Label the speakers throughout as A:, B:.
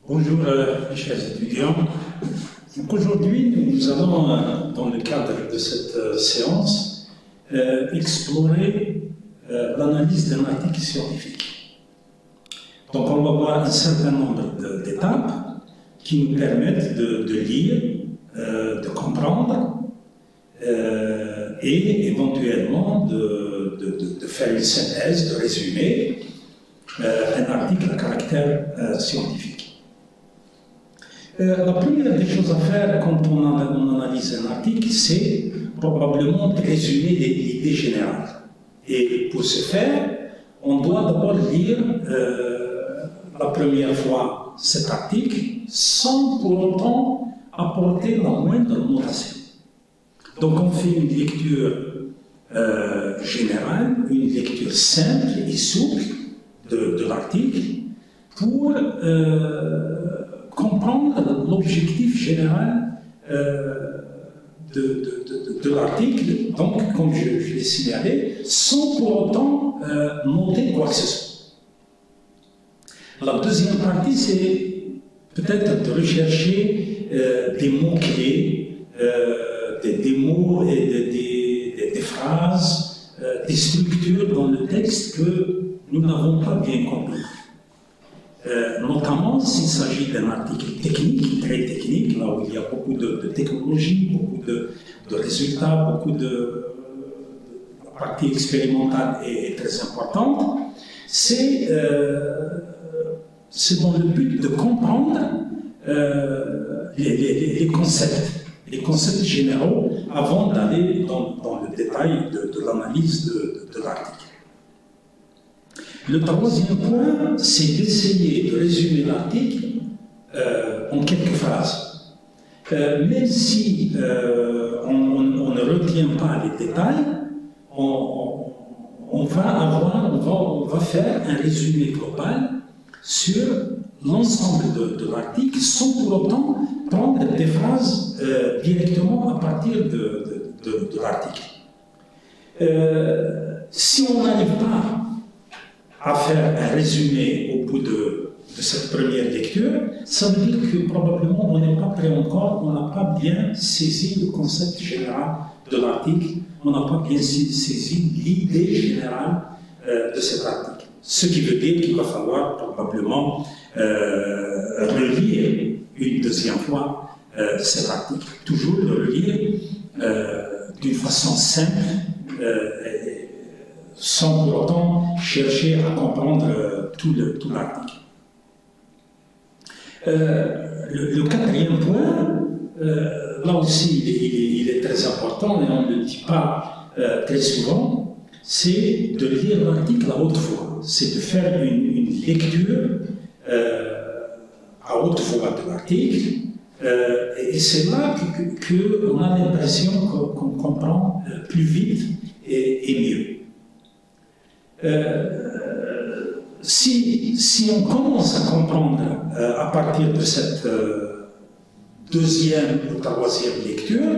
A: Bonjour mes chers étudiants. Aujourd'hui, nous allons, dans le cadre de cette séance, explorer l'analyse d'un article scientifique. Donc on va voir un certain nombre d'étapes qui nous permettent de lire, de comprendre et éventuellement de faire une synthèse, de résumer un article à caractère scientifique. La première des choses à faire quand on analyse un article, c'est probablement de résumer l'idée générale. Et pour ce faire, on doit d'abord lire la première fois cet article sans pour autant apporter la moindre notation. Donc on fait une lecture générale, une lecture simple et souple de l'article pour comprendre l'objectif général de l'article, donc, comme je l'ai signalé, sans pour autant noter quoi que ce soit. La deuxième partie, c'est peut-être de rechercher des mots-clés, des mots et des phrases, des structures dans le texte que nous n'avons pas bien compris. Notamment s'il s'agit d'un article technique, très technique, là où il y a beaucoup de technologie, beaucoup de résultats, beaucoup de la partie expérimentale est très importante, c'est dans le but de comprendre les concepts généraux avant d'aller dans le détail de l'analyse de l'article. Le troisième point, c'est d'essayer de résumer l'article en quelques phrases. Même si on ne retient pas les détails, on va faire un résumé global sur l'ensemble de l'article sans pour autant prendre des phrases directement à partir de l'article. Si on n'arrive pas à faire un résumé au bout de cette première lecture, ça veut dire que probablement on n'est pas prêt encore, on n'a pas bien saisi le concept général de l'article, on n'a pas bien saisi l'idée générale de cet article. Ce qui veut dire qu'il va falloir probablement relire une deuxième fois cet article. Toujours le relire d'une façon simple, sans pour autant chercher à comprendre tout l'article. Le quatrième point, là aussi il est très important et on ne le dit pas très souvent, c'est de lire l'article à haute voix. C'est de faire une lecture à haute voix de l'article et c'est là qu'on a l'impression qu'on comprend plus vite et mieux. Si on commence à comprendre à partir de cette deuxième ou troisième lecture,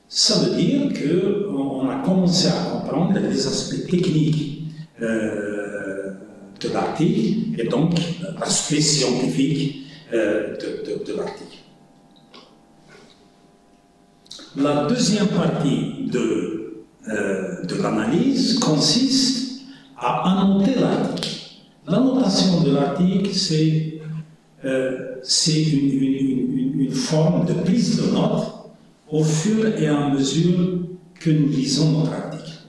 A: ça veut dire qu'on a commencé à comprendre les aspects techniques de l'article et donc l'aspect scientifique de l'article. La deuxième partie de l'analyse consiste à annoter l'article. L'annotation de l'article, c'est une forme de prise de notes au fur et à mesure que nous lisons notre article.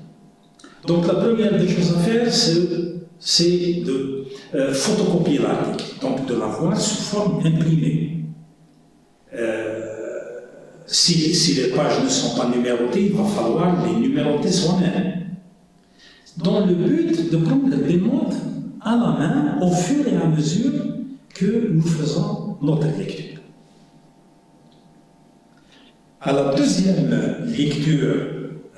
A: Donc la première des choses à faire, c'est de photocopier l'article, donc de l'avoir sous forme imprimée. Si les pages ne sont pas numérotées, il va falloir les numéroter soi-même, dans le but de prendre des notes à la main au fur et à mesure que nous faisons notre lecture. À la deuxième lecture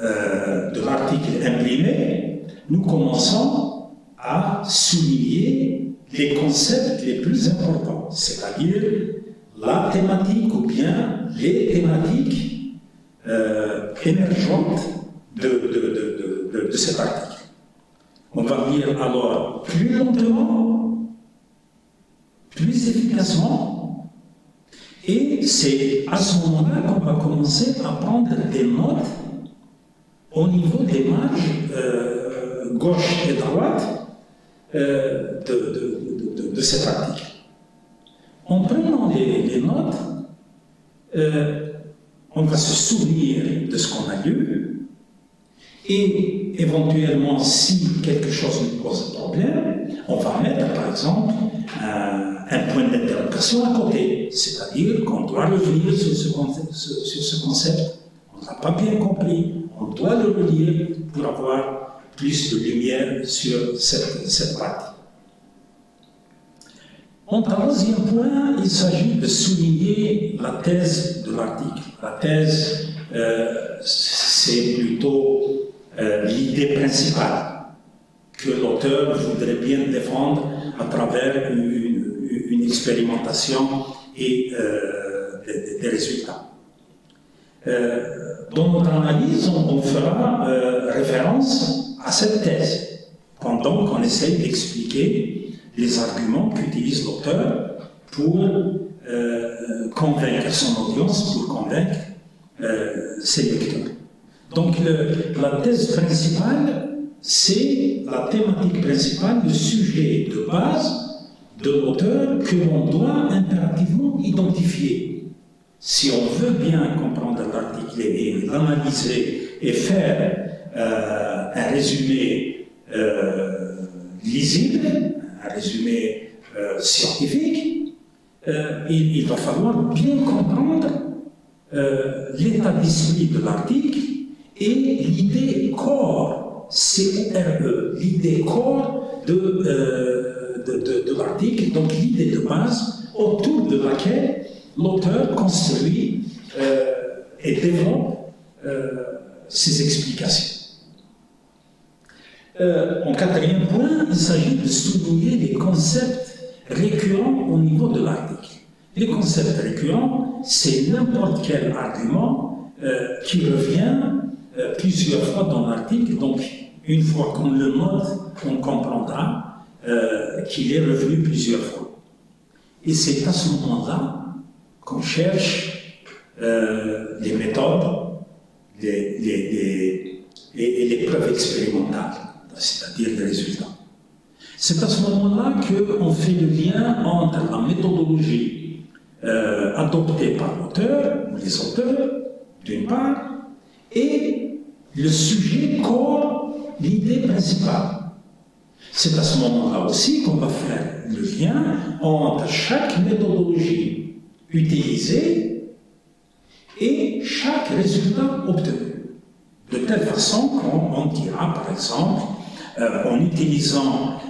A: de l'article imprimé, nous commençons à souligner les concepts les plus importants, c'est-à-dire la thématique ou bien les thématiques émergentes de cet article. On va lire alors plus lentement, plus efficacement Et c'est à ce moment-là qu'on va commencer à prendre des notes au niveau des marges gauche et droite de cet article. En prenant les notes, on va se souvenir de ce qu'on a lu et éventuellement, si quelque chose nous pose problème, on va mettre par exemple un point d'interrogation à côté, c'est-à-dire qu'on doit revenir sur ce concept. On n'a pas bien compris, on doit le relire pour avoir plus de lumière sur cette partie. En troisième point, il s'agit de souligner la thèse de l'article. La thèse, c'est plutôt l'idée principale que l'auteur voudrait bien défendre à travers une expérimentation et des résultats. Dans notre analyse, on fera référence à cette thèse pendant qu'on essaye d'expliquer les arguments qu'utilise l'auteur pour convaincre son audience, pour convaincre ses lecteurs. Donc la thèse principale, c'est la thématique principale, le sujet de base de l'auteur que l'on doit impérativement identifier. Si on veut bien comprendre l'article et l'analyser et faire un résumé lisible, un résumé scientifique, il va falloir bien comprendre l'état d'esprit de l'article et l'idée core, C-O-R-E, l'idée core de l'article, donc l'idée de base autour de laquelle l'auteur construit et développe ses explications. En quatrième point, il s'agit de souligner les concepts récurrents au niveau de l'article. Les concepts récurrents, c'est n'importe quel argument qui revient plusieurs fois dans l'article. Donc, une fois qu'on le note, on comprendra qu'il est revenu plusieurs fois. Et c'est à ce moment-là qu'on cherche les méthodes et les preuves expérimentales, c'est-à-dire les résultats. C'est à ce moment-là qu'on fait le lien entre la méthodologie adoptée par l'auteur ou les auteurs, d'une part, et le sujet core, l'idée principale. C'est à ce moment-là aussi qu'on va faire le lien entre chaque méthodologie utilisée et chaque résultat obtenu. De telle façon qu'on dira, par exemple, en utilisant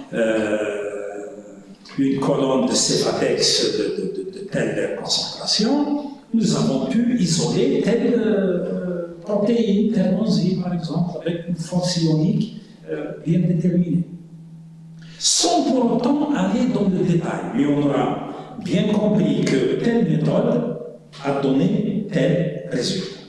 A: une colonne de Cévadex de telle concentration, nous avons pu isoler telle protéine, telle enzyme, par exemple, avec une force ionique bien déterminée. Sans pour autant aller dans le détail, mais on aura bien compris que telle méthode a donné tel résultat.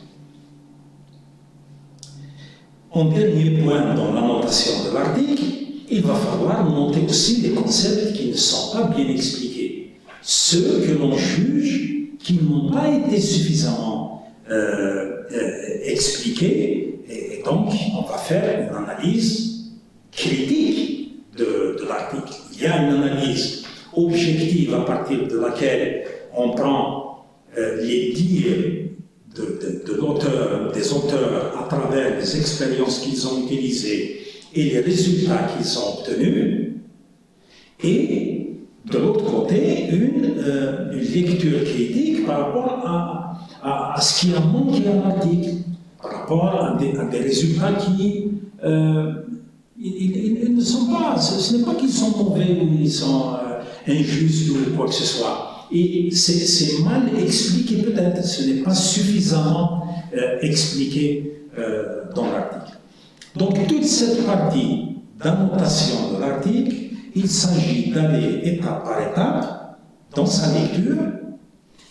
A: En dernier point dans la notation de l'article, il va falloir noter aussi des concepts qui ne sont pas bien expliqués. Ceux que l'on juge qui n'ont pas été suffisamment expliqués, et donc on va faire une analyse critique de l'article. Il y a une analyse objective à partir de laquelle on prend les dires de l'auteur, des auteurs à travers les expériences qu'ils ont utilisées et les résultats qu'ils ont obtenus, et de l'autre côté, une lecture critique par rapport à ce qui a manqué à l'article, par rapport à des résultats qui ils ne sont pas, ce n'est pas qu'ils sont mauvais ou ils sont injustes ou quoi que ce soit. Et c'est mal expliqué peut-être, ce n'est pas suffisamment expliqué dans l'article. Donc toute cette partie d'annotation de l'article, il s'agit d'aller étape par étape dans sa lecture,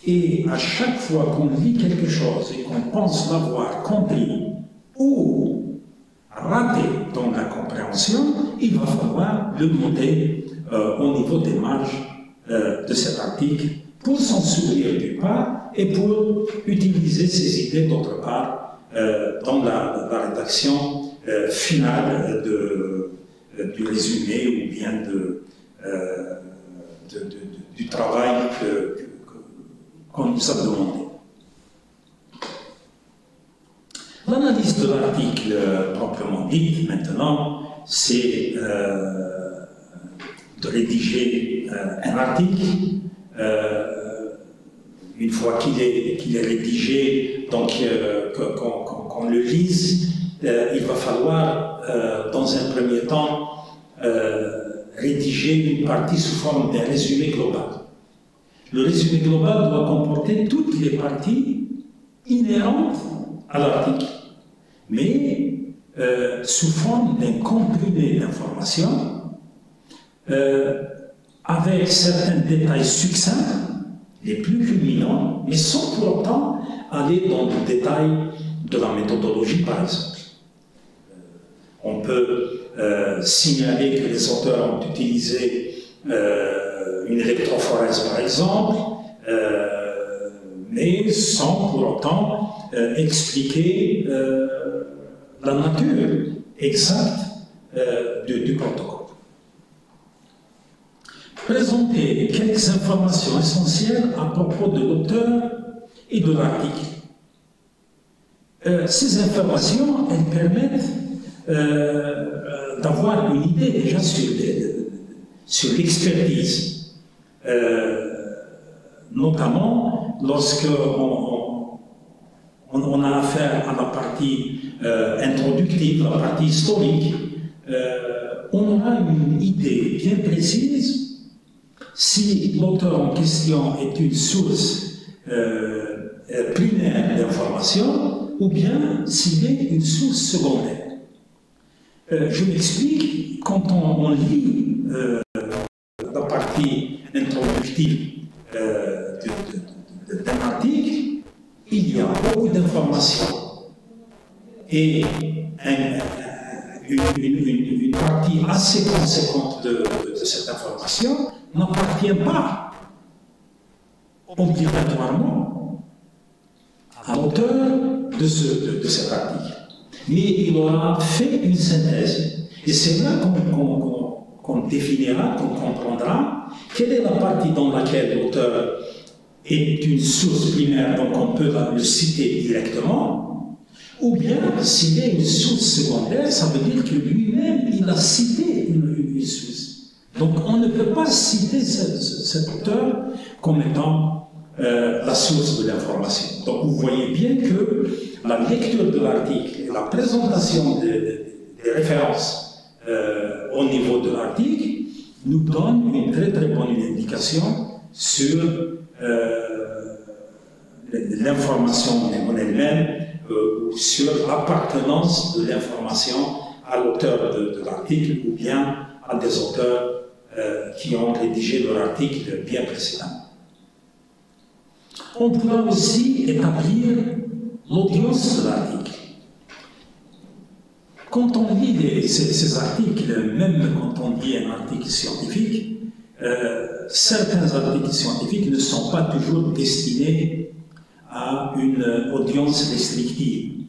A: et à chaque fois qu'on lit quelque chose et qu'on pense l'avoir compris ou raté dans la compréhension, il va falloir le noter au niveau des marges de cet article pour s'en souvenir d'une part et pour utiliser ces idées d'autre part dans la rédaction finale du résumé ou bien du travail qu'on nous a demandé. L'analyse de l'article proprement dit, maintenant, c'est de rédiger un article. Une fois qu'il est rédigé, donc qu'on le lise, il va falloir, dans un premier temps, rédiger une partie sous forme d'un résumé global. Le résumé global doit comporter toutes les parties inhérentes à l'article, mais sous forme d'un comprimé d'informations, avec certains détails succincts, les plus culminants, mais sans pour autant aller dans le détail de la méthodologie, par exemple. On peut signaler que les auteurs ont utilisé une électrophorèse, par exemple, mais sans pour autant expliquer la nature exacte du protocole. Présenter quelques informations essentielles à propos de l'auteur et de l'article. Ces informations, elles permettent d'avoir une idée déjà sur l'expertise, notamment lorsque on a affaire à la partie introductive, la partie historique, on aura une idée bien précise si l'auteur en question est une source primaire d'information ou bien s'il est une source secondaire. Je m'explique, quand on lit la partie introductive d'un article, il y a beaucoup d'informations et une partie assez conséquente de cette information n'appartient pas obligatoirement à l'auteur de cet article. Mais il aura fait une synthèse. Et c'est là qu'on définira, qu'on comprendra quelle est la partie dans laquelle l'auteur est une source primaire, donc on peut le citer directement, ou bien s'il est une source secondaire, ça veut dire que lui-même, il a cité une source. Donc on ne peut pas citer cet auteur comme étant la source de l'information. Donc vous voyez bien que la lecture de l'article et la présentation des références au niveau de l'article nous donne une très très bonne indication sur l'information en elle-même ou sur l'appartenance de l'information à l'auteur de l'article ou bien à des auteurs qui ont rédigé leur article bien précédemment. On pourra aussi établir l'audience de l'article. Quand on lit ces articles, même quand on lit un article scientifique, certains articles scientifiques ne sont pas toujours destinés à une audience restrictive.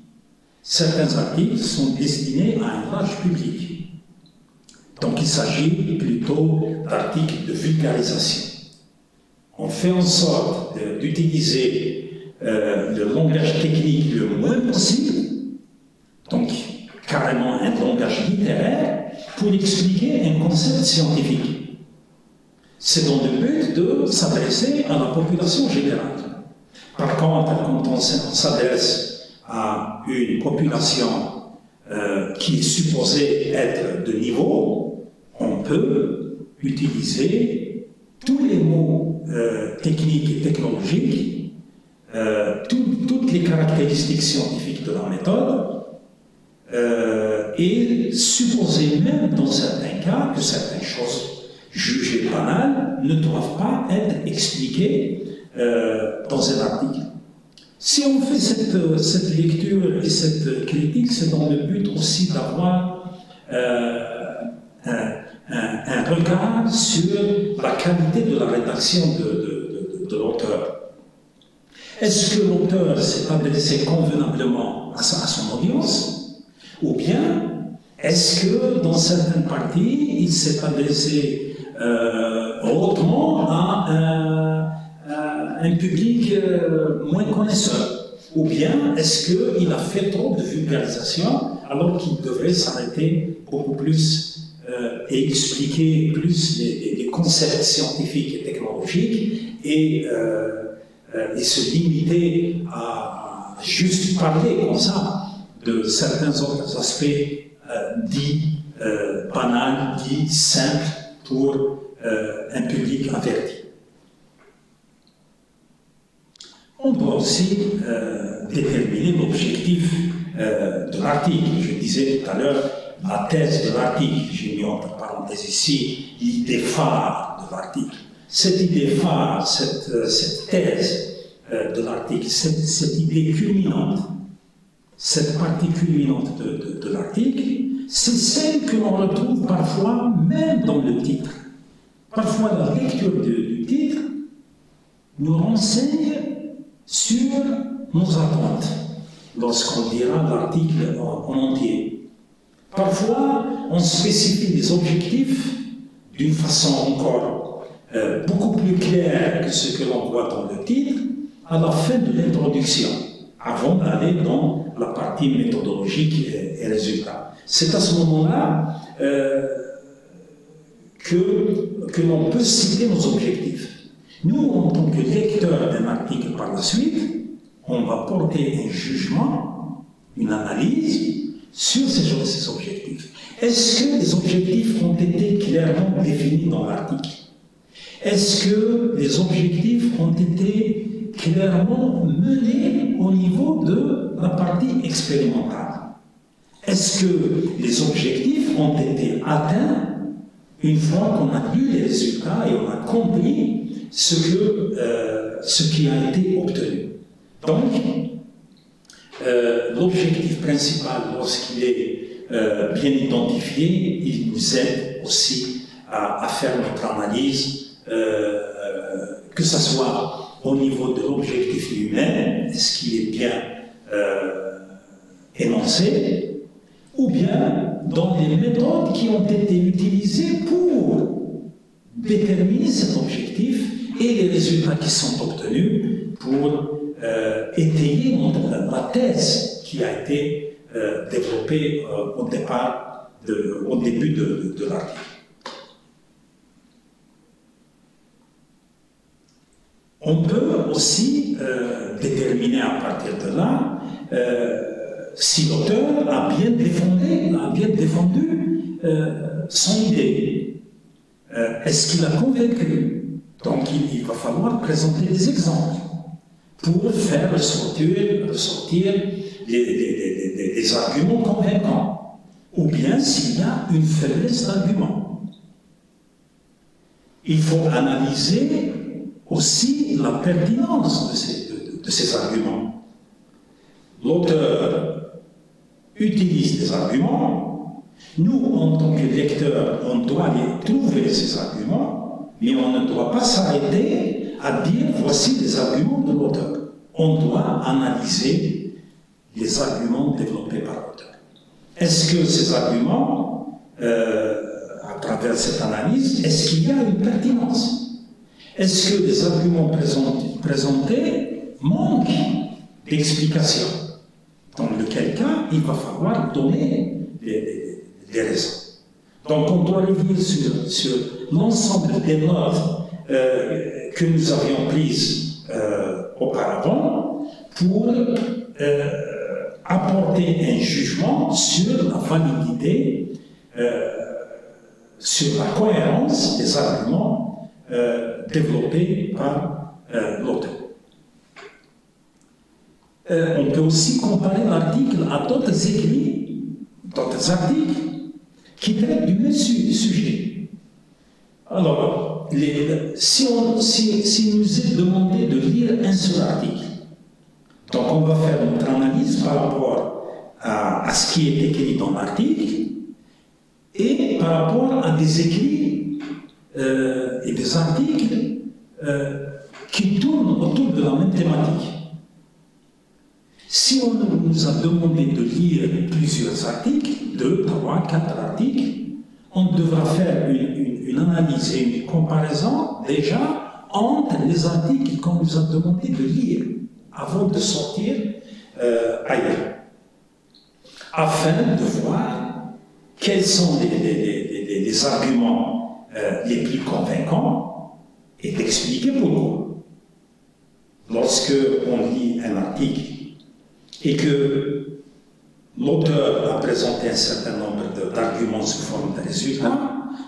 A: Certains articles sont destinés à un large public. Donc il s'agit plutôt d'articles de vulgarisation. On fait en sorte d'utiliser le langage technique le moins possible, donc carrément un langage littéraire, pour expliquer un concept scientifique. C'est dans le but de s'adresser à la population générale. Par contre, quand on s'adresse à une population qui est supposée être de niveau, on peut utiliser tous les mots techniques et technologiques, toutes les caractéristiques scientifiques de la méthode, et supposer même dans certains cas que certaines choses jugées banales ne doivent pas être expliquées dans un article. Si on fait cette lecture et cette critique, c'est dans le but aussi d'avoir un regard sur la qualité de la rédaction de l'auteur. Est-ce que l'auteur s'est adressé convenablement à son audience? Ou bien, est-ce que dans certaines parties, il s'est adressé hautement à un public moins connaisseur? Ou bien, est-ce qu'il a fait trop de vulgarisation alors qu'il devrait s'arrêter beaucoup plus et expliquer plus les concepts scientifiques et technologiques et se limiter à juste parler comme ça de certains autres aspects dits banals, dits simples pour un public averti. On doit aussi déterminer l'objectif de l'article. Je disais tout à l'heure la thèse de l'article. J'ai mis entre parenthèses ici l'idée phare de l'article. Cette idée phare, cette thèse de l'article, cette idée culminante, cette partie culminante de l'article, c'est celle que l'on retrouve parfois même dans le titre. Parfois, la lecture du titre nous renseigne sur nos attentes lorsqu'on lira l'article en entier. Parfois, on spécifie les objectifs d'une façon encore beaucoup plus claire que ce que l'on voit dans le titre à la fin de l'introduction, avant d'aller dans la partie méthodologique et résultats. C'est à ce moment-là que l'on peut citer nos objectifs. Nous, en tant que lecteurs d'un article par la suite, on va porter un jugement, une analyse sur ces objectifs. Est-ce que les objectifs ont été clairement définis dans l'article? Est-ce que les objectifs ont été clairement menés au niveau de la partie expérimentale? Est-ce que les objectifs ont été atteints une fois qu'on a lu les résultats et on a compris ce qui a été obtenu? Donc, l'objectif principal, lorsqu'il est bien identifié, il nous aide aussi à faire notre analyse, que ce soit au niveau de l'objectif lui-même, est-ce qu'il est bien énoncé, ou bien dans les méthodes qui ont été utilisées pour déterminer cet objectif et les résultats qui sont obtenus pour étayer la thèse qui a été développée au début de l'article. On peut aussi déterminer à partir de là si l'auteur a bien défendu son idée. Est-ce qu'il a convaincu? Donc il va falloir présenter des exemples pour faire ressortir des arguments convaincants, ou bien s'il y a une faiblesse d'argument. Il faut analyser aussi la pertinence de ces arguments. L'auteur utilise des arguments, nous, en tant que lecteurs, on doit les trouver, ces arguments, mais on ne doit pas s'arrêter à dire voici les arguments de l'auteur. On doit analyser les arguments développés par l'auteur. Est-ce que ces arguments, à travers cette analyse, est-ce qu'il y a une pertinence? Est-ce que les arguments présentés manquent d'explication? Dans lequel cas, il va falloir donner des raisons. Donc on doit revenir sur l'ensemble des notes que nous avions prises auparavant pour apporter un jugement sur la validité, sur la cohérence des arguments développés par l'auteur. On peut aussi comparer l'article à d'autres écrits, d'autres articles qui traitent du même sujet. Alors, si nous est demandé de lire un seul article, donc on va faire notre analyse par rapport à ce qui est écrit dans l'article et par rapport à des écrits et des articles qui tournent autour de la même thématique. Si on nous a demandé de lire plusieurs articles, 2, 3, 4 articles, on devra faire une analyse et une comparaison déjà entre les articles qu'on nous a demandé de lire avant de sortir ailleurs, afin de voir quels sont les arguments les plus convaincants et d'expliquer pourquoi. Lorsque on lit un article et que l'auteur a présenté un certain nombre d'arguments sous forme de résultats,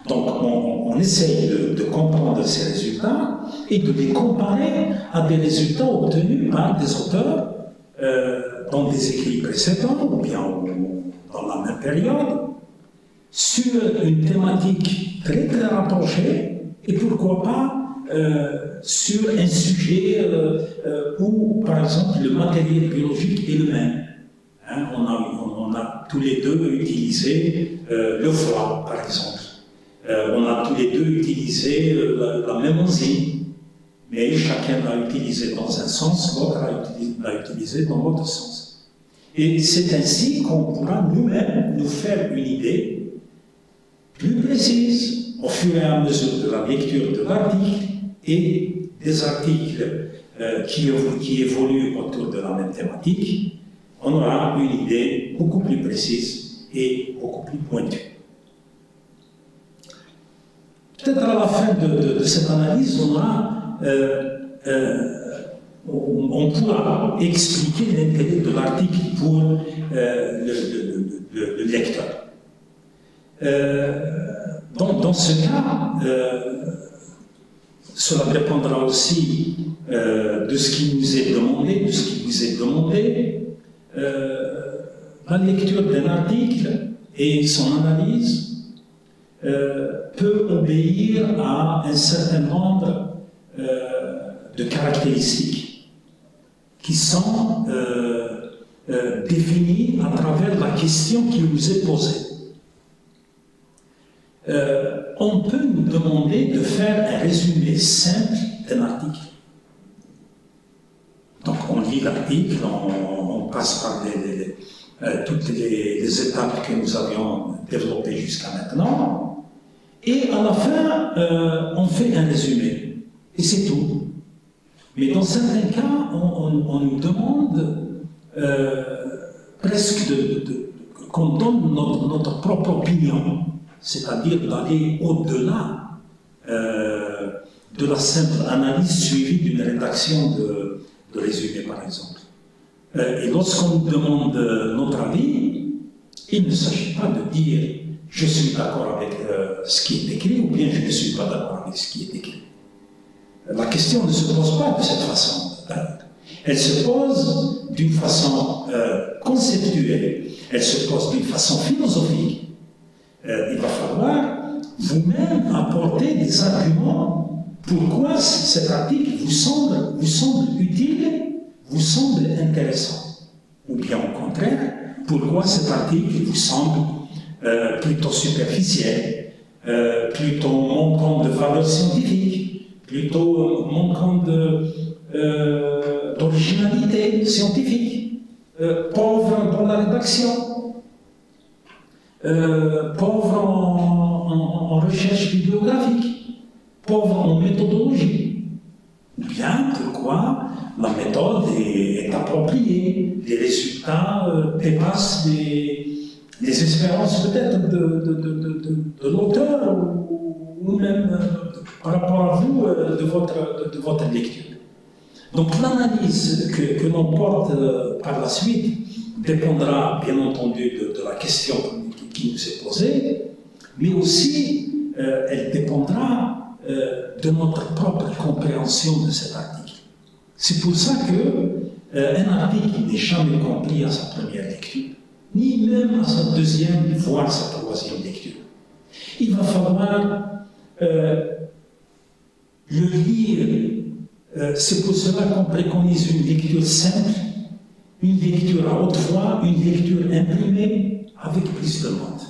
A: donc on essaye de comprendre ces résultats et de les comparer à des résultats obtenus par des auteurs dans des écrits précédents ou bien dans la même période, sur une thématique très très rapprochée et pourquoi pas sur un sujet où, par exemple, le matériel biologique est le même. Hein, on a tous les deux utilisé le froid, par exemple. On a tous les deux utilisé la même enzyme, mais chacun l'a utilisé dans un sens, l'autre l'a utilisé dans l'autre sens. Et c'est ainsi qu'on pourra nous-mêmes nous faire une idée plus précise au fur et à mesure de la lecture de l'article et des articles qui évoluent autour de la même thématique. On aura une idée beaucoup plus précise et beaucoup plus pointue. Peut-être à la fin de cette analyse, on pourra expliquer l'intérêt de l'article pour le lecteur. Dans ce cas, cela dépendra aussi de ce qui nous est demandé, de ce qui vous est demandé. La lecture d'un article et son analyse peut obéir à un certain nombre de caractéristiques qui sont définies à travers la question qui nous est posée. On peut nous demander de faire un résumé simple d'un article. Donc on lit l'article, on passe par toutes les étapes que nous avions développées jusqu'à maintenant, et à la fin, on fait un résumé, et c'est tout. Mais dans certains cas, on nous demande presque qu'on donne notre propre opinion, c'est-à-dire d'aller au-delà de la simple analyse suivie d'une rédaction de résumé, par exemple. Et lorsqu'on nous demande notre avis, il ne s'agit pas de dire « je suis d'accord avec ce qui est écrit » ou bien « je ne suis pas d'accord avec ce qui est écrit ». La question ne se pose pas de cette façon. Elle se pose d'une façon conceptuelle, elle se pose d'une façon philosophique. Il va falloir vous-même apporter des arguments pourquoi cet article vous semble utile, vous semble intéressant. Ou bien au contraire, pourquoi cet article vous semble plutôt superficiel, plutôt manquant de valeur scientifique, plutôt manquant d'originalité scientifique, pauvre dans la rédaction, pauvre en recherche bibliographique, pauvre en méthodologie. Ou bien pourquoi la méthode est appropriée, les résultats dépassent les espérances peut-être de l'auteur ou même par rapport à vous de votre lecture. Donc l'analyse que l'on porte par la suite dépendra bien entendu de la question qui nous est posée, mais aussi elle dépendra de notre propre compréhension de cet article. C'est pour ça qu'un article n'est jamais compris à sa première lecture, ni même à sa deuxième, voire sa troisième lecture. Il va falloir le lire. C'est pour cela qu'on préconise une lecture simple, une lecture à haute voix, une lecture imprimée avec plus de notes.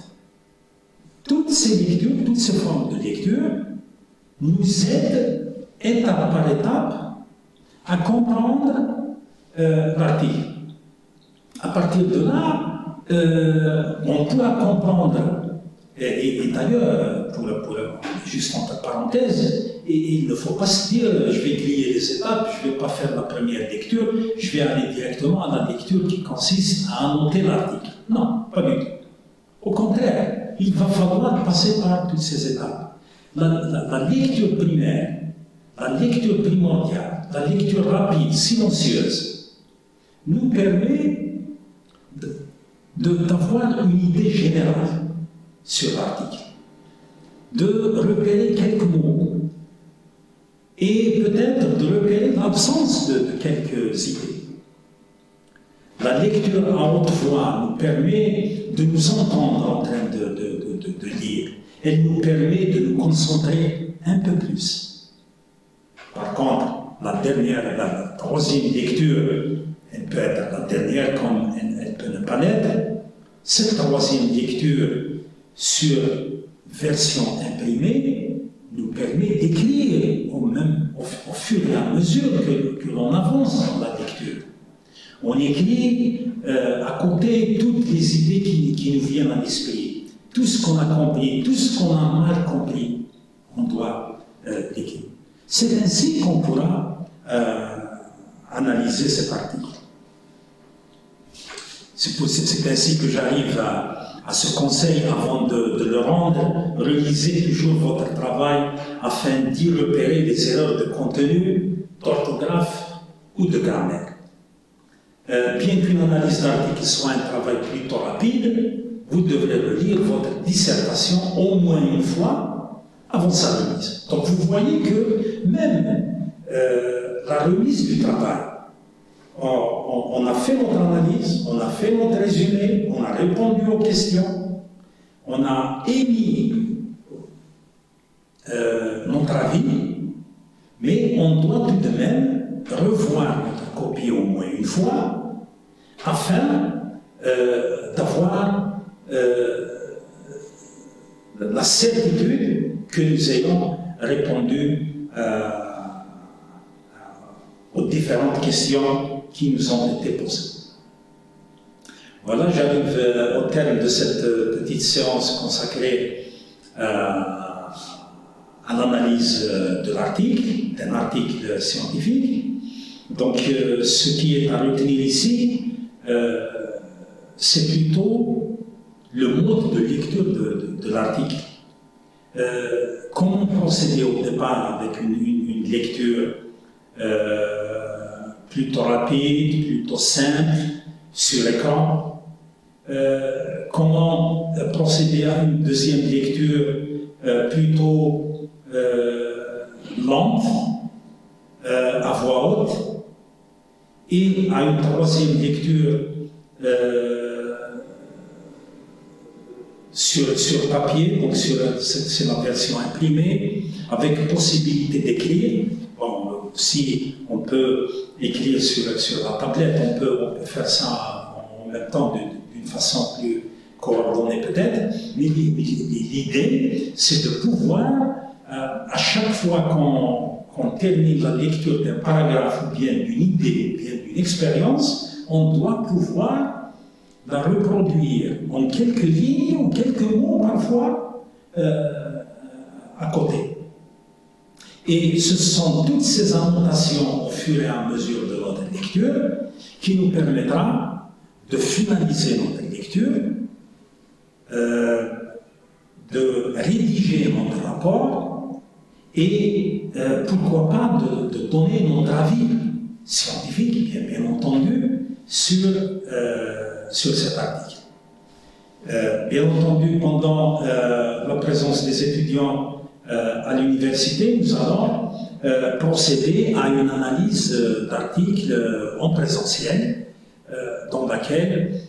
A: Toutes ces lectures, toutes ces formes de lecture nous aident étape par étape à comprendre l'article. À partir de là, on pourra comprendre, et d'ailleurs, juste entre parenthèses, il ne faut pas se dire je vais griller les étapes, je ne vais pas faire la première lecture, je vais aller directement à la lecture qui consiste à annoter l'article. Non, pas du tout. Au contraire, il va falloir passer par toutes ces étapes. La lecture primaire, la lecture primordiale, la lecture rapide, silencieuse, nous permet d'avoir une idée générale sur l'article, de repérer quelques mots et peut-être de repérer l'absence de quelques idées. La lecture à haute voix nous permet de nous entendre en train de lire. Elle nous permet de nous concentrer un peu plus. Par contre, la troisième lecture, elle peut être la dernière comme elle peut ne pas l'être. Cette troisième lecture sur version imprimée nous permet d'écrire au fur et à mesure que l'on avance dans la lecture. On écrit à côté toutes les idées qui nous viennent à l'esprit. Tout ce qu'on a compris, tout ce qu'on a mal compris, on doit l'écrire. C'est ainsi qu'on pourra analyser cet article. C'est ainsi que j'arrive à ce conseil avant de le rendre. Relisez toujours votre travail afin d'y repérer les erreurs de contenu, d'orthographe ou de grammaire. Bien qu'une analyse d'article soit un travail plutôt rapide, vous devrez relire votre dissertation au moins une fois avant sa remise. Donc vous voyez que même la remise du travail, on a fait notre analyse, on a fait notre résumé, on a répondu aux questions, on a émis notre avis, mais on doit tout de même revoir notre copie au moins une fois afin d'avoir la certitude que nous ayons répondu aux différentes questions qui nous ont été posées. Voilà, j'arrive au terme de cette petite séance consacrée à l'analyse de l'article, d'un article scientifique. Donc, ce qui est à retenir ici, c'est plutôt le mode de lecture de l'article. Comment procéder au départ avec une lecture plutôt rapide, plutôt simple, sur l'écran. Comment procéder à une deuxième lecture plutôt lente, à voix haute, et à une troisième lecture sur papier, donc c'est la version imprimée, avec possibilité d'écrire. Bon, si on peut écrire sur la tablette, on peut faire ça en même temps d'une façon plus coordonnée peut-être, mais l'idée, c'est de pouvoir, à chaque fois qu'on termine la lecture d'un paragraphe ou bien d'une idée, ou bien d'une expérience, on doit pouvoir la reproduire en quelques lignes ou quelques mots parfois à côté. Et ce sont toutes ces annotations au fur et à mesure de notre lecture qui nous permettra de finaliser notre lecture, de rédiger notre rapport et pourquoi pas de donner notre avis scientifique, bien entendu, sur cet article. Bien entendu, pendant la présence des étudiants à l'université, nous allons procéder à une analyse d'articles en présentiel, dans laquelle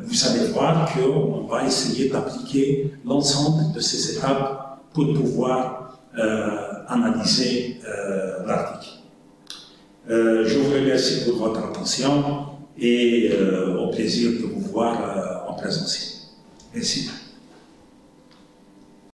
A: vous allez voir qu'on va essayer d'appliquer l'ensemble de ces étapes pour pouvoir analyser l'article. Je vous remercie pour votre attention et au plaisir de vous voir en présentiel. Merci.